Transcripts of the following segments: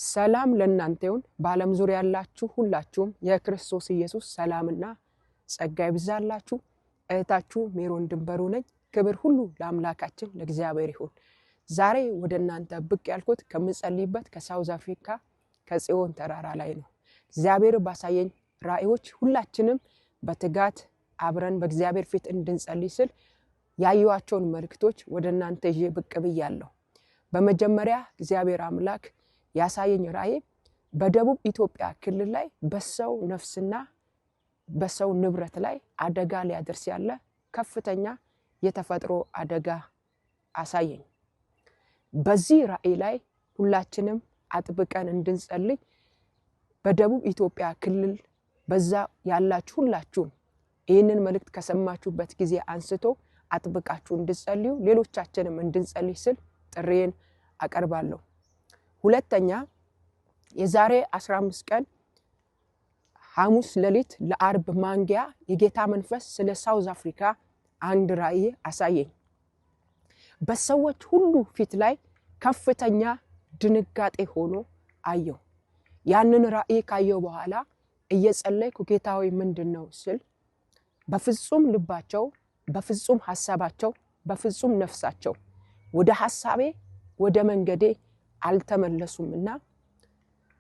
ሰላም ለእናንተ ይሁን በአለም ዙሪያ ያላችሁ ሁላችሁም የክርስቶስ ኢየሱስ ሰላምና ጸጋ ይብዛላችሁ። እህታችሁ ሜሮን ድንበሩ ነኝ። ክብር ሁሉ ለአምላካችን ለእግዚአብሔር ይሁን። ዛሬ ወደ እናንተ ብቅ ያልኩት ከምጸልይበት ከሳውዝ አፍሪካ ከጽዮን ተራራ ላይ ነው። እግዚአብሔር ባሳየኝ ራእዮች ሁላችንም በትጋት አብረን በእግዚአብሔር ፊት እንድንጸልይ ስል ያዩዋቸውን መልእክቶች ወደ እናንተ ይዤ ብቅ ብያለሁ። በመጀመሪያ እግዚአብሔር አምላክ ያሳየኝ ራእይ በደቡብ ኢትዮጵያ ክልል ላይ በሰው ነፍስና በሰው ንብረት ላይ አደጋ ሊያደርስ ያለ ከፍተኛ የተፈጥሮ አደጋ አሳየኝ። በዚህ ራእይ ላይ ሁላችንም አጥብቀን እንድንጸልይ በደቡብ ኢትዮጵያ ክልል በዛ ያላችሁ ሁላችሁም ይህንን መልእክት ከሰማችሁበት ጊዜ አንስቶ አጥብቃችሁ እንድትጸልዩ ሌሎቻችንም እንድንጸልይ ስል ጥሪዬን አቀርባለሁ። ሁለተኛ የዛሬ 15 ቀን ሐሙስ ሌሊት ለአርብ ማንጊያ የጌታ መንፈስ ስለ ሳውዝ አፍሪካ አንድ ራእይ አሳየኝ። በሰዎች ሁሉ ፊት ላይ ከፍተኛ ድንጋጤ ሆኖ አየሁ። ያንን ራእይ ካየሁ በኋላ እየጸለይኩ ጌታዊ ምንድነው ስል በፍጹም ልባቸው በፍጹም ሐሳባቸው በፍጹም ነፍሳቸው ወደ ሐሳቤ ወደ መንገዴ አልተመለሱምና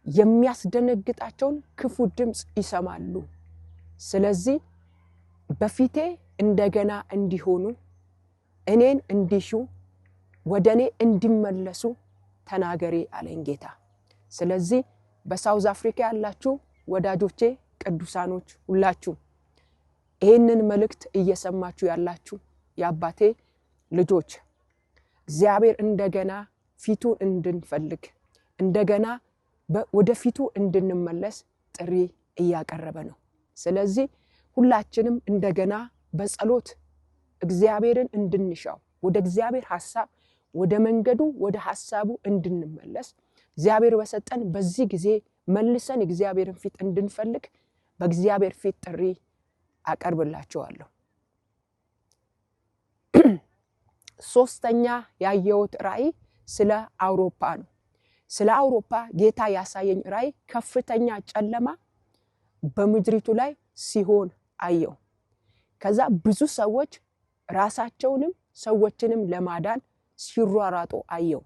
የሚያስደነግጣቸውን ክፉ ድምጽ ይሰማሉ። ስለዚህ በፊቴ እንደገና እንዲሆኑ እኔን እንዲሹ ወደኔ እንዲመለሱ ተናገሪ አለኝ ጌታ። ስለዚህ በሳውዝ አፍሪካ ያላችሁ ወዳጆቼ ቅዱሳኖች ሁላችሁ ይህንን መልእክት እየሰማችሁ ያላችሁ የአባቴ ልጆች እግዚአብሔር እንደገና ፊቱን እንድንፈልግ እንደገና ወደፊቱ እንድንመለስ ጥሪ እያቀረበ ነው። ስለዚህ ሁላችንም እንደገና በጸሎት እግዚአብሔርን እንድንሻው ወደ እግዚአብሔር ሐሳብ ወደ መንገዱ ወደ ሐሳቡ እንድንመለስ እግዚአብሔር በሰጠን በዚህ ጊዜ መልሰን እግዚአብሔርን ፊት እንድንፈልግ በእግዚአብሔር ፊት ጥሪ አቀርብላችኋለሁ። ሶስተኛ ያየሁት ራእይ ስለ አውሮፓ ነው። ስለ አውሮፓ ጌታ ያሳየኝ ራእይ ከፍተኛ ጨለማ በምድሪቱ ላይ ሲሆን አየሁ። ከዛ ብዙ ሰዎች ራሳቸውንም ሰዎችንም ለማዳን ሲሯሯጡ አየሁ።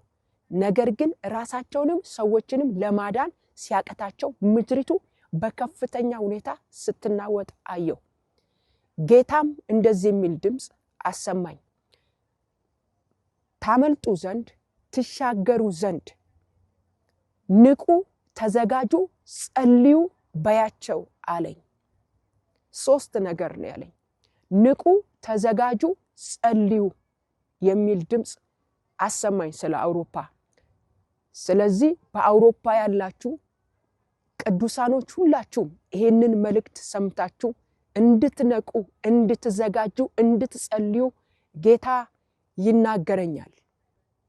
ነገር ግን ራሳቸውንም ሰዎችንም ለማዳን ሲያቀታቸው ምድሪቱ በከፍተኛ ሁኔታ ስትናወጥ አየሁ። ጌታም እንደዚህ የሚል ድምጽ አሰማኝ፣ ታመልጡ ዘንድ ትሻገሩ ዘንድ ንቁ፣ ተዘጋጁ፣ ጸልዩ በያቸው አለኝ። ሶስት ነገር ነው ያለኝ። ንቁ፣ ተዘጋጁ፣ ጸልዩ የሚል ድምጽ አሰማኝ ስለ አውሮፓ። ስለዚህ በአውሮፓ ያላችሁ ቅዱሳኖች ሁላችሁም ይሄንን መልእክት ሰምታችሁ እንድትነቁ፣ እንድትዘጋጁ፣ እንድትጸልዩ ጌታ ይናገረኛል።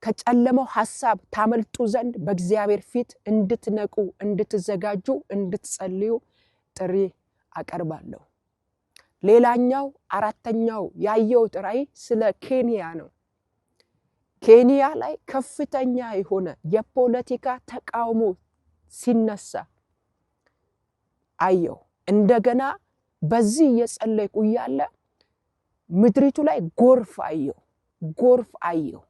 ከጨለማው ሐሳብ ታመልጡ ዘንድ በእግዚአብሔር ፊት እንድትነቁ፣ እንድትዘጋጁ፣ እንድትጸልዩ ጥሪ አቀርባለሁ። ሌላኛው አራተኛው ያየሁት ራእይ ስለ ኬንያ ነው። ኬንያ ላይ ከፍተኛ የሆነ የፖለቲካ ተቃውሞ ሲነሳ አየሁ። እንደገና በዚህ የጸለይኩ ያለ ምድሪቱ ላይ ጎርፍ አየሁ።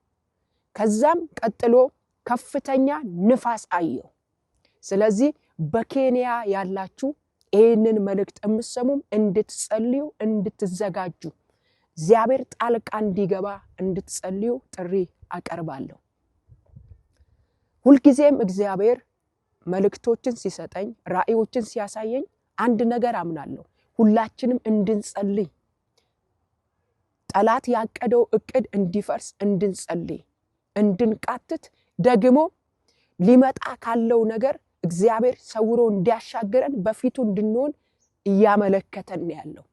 ከዛም ቀጥሎ ከፍተኛ ንፋስ አየሁ። ስለዚህ በኬንያ ያላችሁ ይህንን መልእክት የምትሰሙም እንድትጸልዩ፣ እንድትዘጋጁ እግዚአብሔር ጣልቃ እንዲገባ እንድትጸልዩ ጥሪ አቀርባለሁ። ሁልጊዜም እግዚአብሔር መልእክቶችን ሲሰጠኝ ራእዮችን ሲያሳየኝ አንድ ነገር አምናለሁ፣ ሁላችንም እንድንጸልይ፣ ጠላት ያቀደው እቅድ እንዲፈርስ እንድንጸልይ፣ እንድንቃትት፣ ደግሞ ሊመጣ ካለው ነገር እግዚአብሔር ሰውሮ እንዲያሻገረን በፊቱ እንድንሆን እያመለከተን ያለው።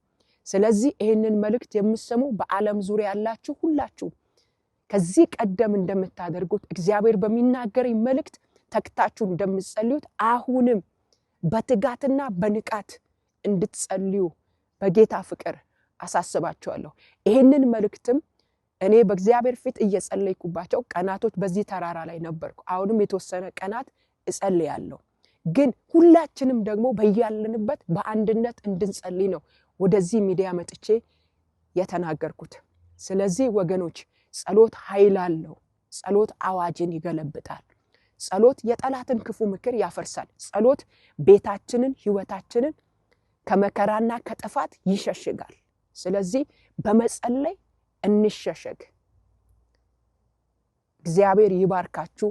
ስለዚህ ይህንን መልእክት የምትሰሙ በአለም ዙሪያ ያላችሁ ሁላችሁ ከዚህ ቀደም እንደምታደርጉት እግዚአብሔር በሚናገረኝ መልእክት ተክታችሁ እንደምትጸልዩት አሁንም በትጋትና በንቃት እንድትጸልዩ በጌታ ፍቅር አሳስባችኋለሁ። ይህንን መልእክትም እኔ በእግዚአብሔር ፊት እየጸለይኩባቸው ቀናቶች በዚህ ተራራ ላይ ነበርኩ። አሁንም የተወሰነ ቀናት እጸልያለሁ። ግን ሁላችንም ደግሞ በያለንበት በአንድነት እንድንጸልይ ነው ወደዚህ ሚዲያ መጥቼ የተናገርኩት። ስለዚህ ወገኖች ጸሎት ኃይል አለው። ጸሎት አዋጅን ይገለብጣል። ጸሎት የጠላትን ክፉ ምክር ያፈርሳል። ጸሎት ቤታችንን ህይወታችንን ከመከራና ከጥፋት ይሸሽጋል። ስለዚህ በመጸለይ እንሸሸግ። እግዚአብሔር ይባርካችሁ።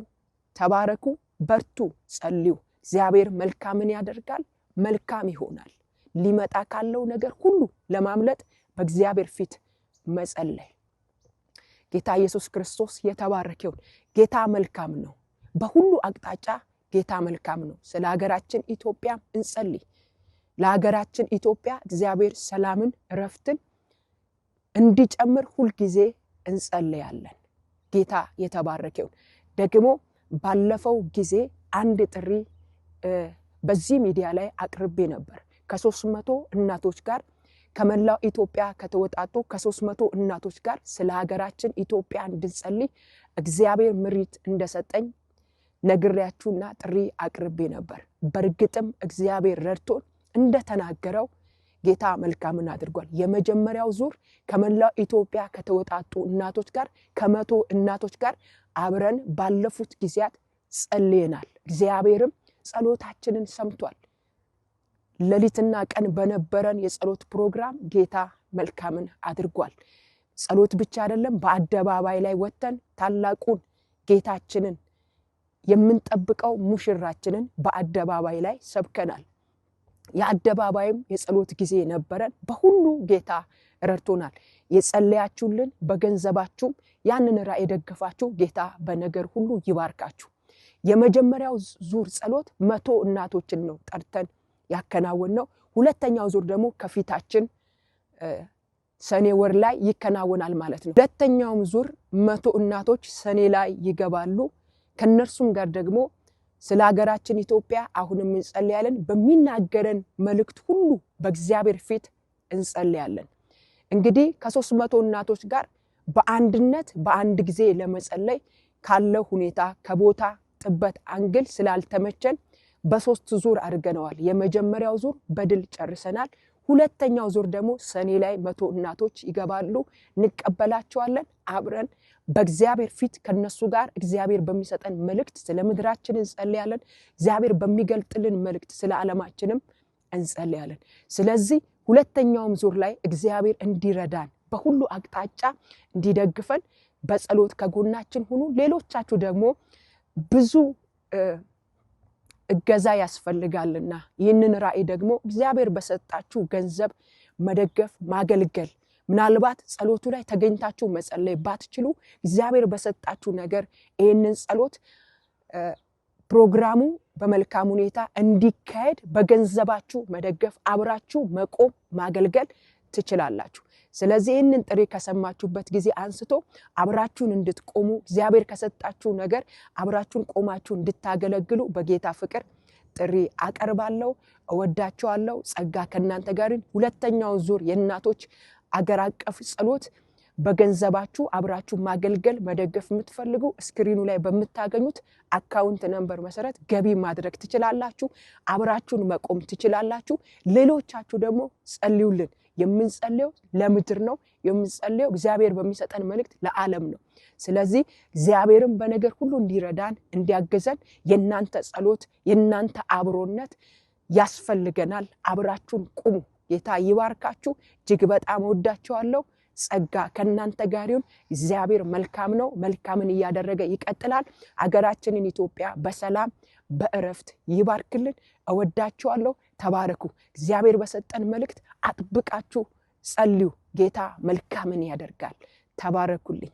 ተባረኩ፣ በርቱ፣ ጸልዩ። እግዚአብሔር መልካምን ያደርጋል፣ መልካም ይሆናል። ሊመጣ ካለው ነገር ሁሉ ለማምለጥ በእግዚአብሔር ፊት መጸለይ። ጌታ ኢየሱስ ክርስቶስ የተባረከ ይሁን። ጌታ መልካም ነው። በሁሉ አቅጣጫ ጌታ መልካም ነው። ስለ ሀገራችን ኢትዮጵያ እንጸልይ። ለሀገራችን ኢትዮጵያ እግዚአብሔር ሰላምን፣ ረፍትን እንዲጨምር ሁሉ ጊዜ እንጸልያለን። ጌታ የተባረከ ይሁን። ደግሞ ባለፈው ጊዜ አንድ ጥሪ በዚህ ሚዲያ ላይ አቅርቤ ነበር። ከ300 እናቶች ጋር ከመላው ኢትዮጵያ ከተወጣጡ ከ300 እናቶች ጋር ስለ ሀገራችን ኢትዮጵያ እንድንጸልይ እግዚአብሔር ምሪት እንደሰጠኝ ነግሬያችሁና ጥሪ አቅርቤ ነበር። በርግጥም እግዚአብሔር ረድቶን እንደተናገረው ጌታ መልካምን አድርጓል። የመጀመሪያው ዙር ከመላው ኢትዮጵያ ከተወጣጡ እናቶች ጋር ከ100 እናቶች ጋር አብረን ባለፉት ጊዜያት ጸልየናል። እግዚአብሔርም ጸሎታችንን ሰምቷል። ሌሊትና ቀን በነበረን የጸሎት ፕሮግራም ጌታ መልካምን አድርጓል። ጸሎት ብቻ አይደለም፣ በአደባባይ ላይ ወጥተን ታላቁን ጌታችንን የምንጠብቀው ሙሽራችንን በአደባባይ ላይ ሰብከናል። የአደባባይም የጸሎት ጊዜ ነበረን። በሁሉ ጌታ ረድቶናል። የጸለያችሁልን በገንዘባችሁም ያንን ራእይ ደግፋችሁ ጌታ በነገር ሁሉ ይባርካችሁ። የመጀመሪያው ዙር ጸሎት 100 እናቶችን ነው ጠርተን ያከናወነው። ሁለተኛው ዙር ደግሞ ከፊታችን ሰኔ ወር ላይ ይከናወናል ማለት ነው። ሁለተኛው ዙር 100 እናቶች ሰኔ ላይ ይገባሉ። ከነርሱም ጋር ደግሞ ስለ ሀገራችን ኢትዮጵያ አሁንም እንጸልያለን። በሚናገረን መልእክት ሁሉ በእግዚአብሔር ፊት እንጸልያለን። እንግዲህ ከ300 እናቶች ጋር በአንድነት በአንድ ጊዜ ለመጸለይ ካለው ሁኔታ ከቦታ ጥበት አንግል ስላልተመቸን በሶስት ዙር አድርገናል። የመጀመሪያው ዙር በድል ጨርሰናል። ሁለተኛው ዙር ደግሞ ሰኔ ላይ 100 እናቶች ይገባሉ። እንቀበላቸዋለን። አብረን በእግዚአብሔር ፊት ከነሱ ጋር እግዚአብሔር በሚሰጠን መልእክት ስለ ምድራችን እንጸልያለን። እግዚአብሔር በሚገልጥልን መልእክት ስለ ዓለማችንም እንጸልያለን። ስለዚህ ሁለተኛውም ዙር ላይ እግዚአብሔር እንዲረዳን በሁሉ አቅጣጫ እንዲደግፈን በጸሎት ከጎናችን ሁኑ። ሌሎቻችሁ ደግሞ ብዙ እገዛ ያስፈልጋልና ይህንን ራእይ ደግሞ እግዚአብሔር በሰጣችሁ ገንዘብ መደገፍ ማገልገል። ምናልባት ጸሎቱ ላይ ተገኝታችሁ መጸለይ ባትችሉ እግዚአብሔር በሰጣችሁ ነገር ይህንን ጸሎት ፕሮግራሙ በመልካም ሁኔታ እንዲካሄድ በገንዘባችሁ መደገፍ አብራችሁ መቆም ማገልገል ትችላላችሁ። ስለዚህ ይህንን ጥሪ ከሰማችሁበት ጊዜ አንስቶ አብራችሁን እንድትቆሙ እግዚአብሔር ከሰጣችሁ ነገር አብራችሁን ቆማችሁ እንድታገለግሉ በጌታ ፍቅር ጥሪ አቀርባለሁ። እወዳችኋለሁ። ጸጋ ከእናንተ ጋር ይሁን። ሁለተኛው ዙር የእናቶች አገር አቀፍ ጸሎት በገንዘባችሁ አብራችሁ ማገልገል መደገፍ የምትፈልጉ ስክሪኑ ላይ በመታገኙት አካውንት ነምበር መሰረት ገቢ ማድረግ ትችላላችሁ። አብራችሁን መቆም ትችላላችሁ። ሌሎቻችሁ ደግሞ ጸልዩልን። የምንጸልየው ለምድር ነው። የምንጸልየው እግዚአብሔር በሚሰጠን መልእክት ለዓለም ነው። ስለዚህ እግዚአብሔርን በነገር ሁሉ እንዲረዳን እንዲያገዘን የናንተ ጸሎት የናንተ አብሮነት ያስፈልገናል። አብራችሁን ቁሙ። ጌታ ይባርካችሁ። እጅግ በጣም ወዳችኋለሁ። ጸጋ ከናንተ ጋር ይሁን። እግዚአብሔር መልካም ነው። መልካምን እያደረገ ይቀጥላል። አገራችንን ኢትዮጵያ በሰላም በእረፍት ይባርክልን። እወዳችኋለሁ። ተባረኩ። እግዚአብሔር በሰጠን መልእክት አጥብቃችሁ ጸልዩ። ጌታ መልካምን ያደርጋል። ተባረኩልኝ።